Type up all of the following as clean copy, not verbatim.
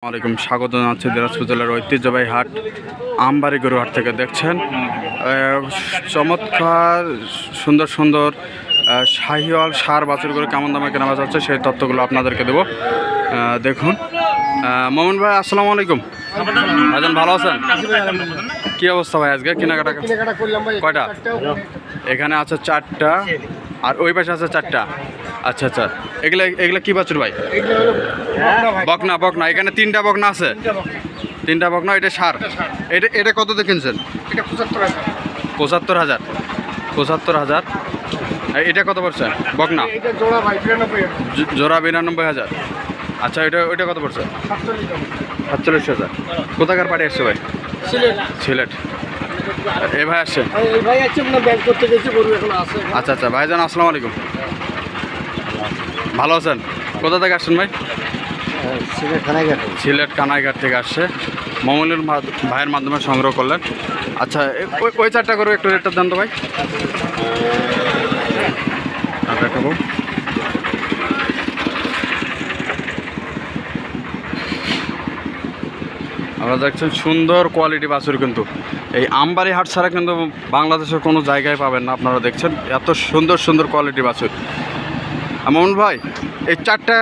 আসসালামাইকুম, স্বাগত জানাচ্ছি দিনাজপুর জেলার ঐতিহ্যবাহী হাট আমবাড়ি গরু হাট থেকে। দেখছেন চমৎকার সুন্দর সুন্দর শাহিওয়াল সার বাছুর গরু কেমন দামে কেনা বেচা হচ্ছে সেই তথ্যগুলো আপনাদেরকে দেবো। দেখুন মোমিন ভাই, আসসালামু আলাইকুম। ভাইজান ভালো আছেন? কি অবস্থা ভাই? আজকে কেনাকাটা কয়টা? এখানে আছে 4টা আর ওই পাশে আছে 4টা। আচ্ছা আচ্ছা, এগুলা কি বাছুর ভাই? বকনা বকনা, এখানে 3টা বকনা আছে। 3টা বকনা, এটা সার। এটা কত দিয়ে কিনছেন? 75,000। 75,000। এটা কত পড়ছে বকনা? জোড়া 92,000। আচ্ছা, ওইটা কত পড়ছে? 47,000। কোথাকার পার্টি আসছে ভাই? সিলেট। এই ভাই আসছে? আচ্ছা আচ্ছা, ভাইজান আসসালামু আলাইকুম। ভালো আছেন? কোথা থেকে আসছেন ভাই? সিলেট কানাইঘাট থেকে আসছে। মমিনুল ভাইয়ের মাধ্যমে সংগ্রহ করলেন। আচ্ছা, ওই 4টা করে একটু রেটটা দেন তো ভাই। দেখাবো। আপনারা দেখছেন সুন্দর কোয়ালিটি বাছুর, কিন্তু এই আমবাড়ি হাট ছাড়া কিন্তু বাংলাদেশের কোনো জায়গায় পাবেন না। আপনারা দেখছেন এত সুন্দর সুন্দর কোয়ালিটি বাছুর। মোহন ভাই, এই 4টা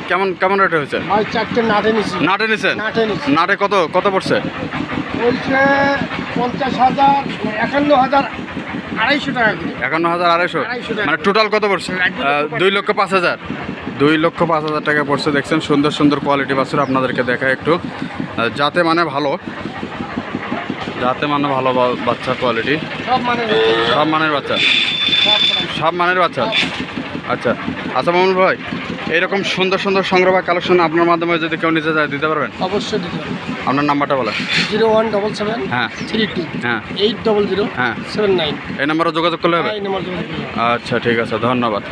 কেমন কেমন রেট হয়েছে? নাটে নিছেন? নাটে কত পড়ছে? 51,250 মানে টোটাল কত পড়ছে? 2,05,000। 2,05,000 টাকা পড়ছে। দেখছেন সুন্দর সুন্দর কোয়ালিটি বাছুর। আপনাদেরকে দেখা একটু যাতে মানে ভালো বাচ্চা কোয়ালিটি, সব মানের বাচ্চা, সব মানের বাচ্চা। আচ্ছা আচ্ছা মোহাম্মদ ভাই, এইরকম সুন্দর সুন্দর সংগ্রহ বা কালেকশন আপনার মাধ্যমে যদি কেউ নিতে চায় দিতে পারবেন? অবশ্যই দিতে পারবেন। আপনার নাম্বারটা বলেন। 0177 হ্যাঁ 32 হ্যাঁ 800 হ্যাঁ 79। এই নাম্বারে যোগাযোগ করলে হবে? এই নাম্বার যোগাযোগ করুন। আচ্ছা ঠিক আছে, ধন্যবাদ।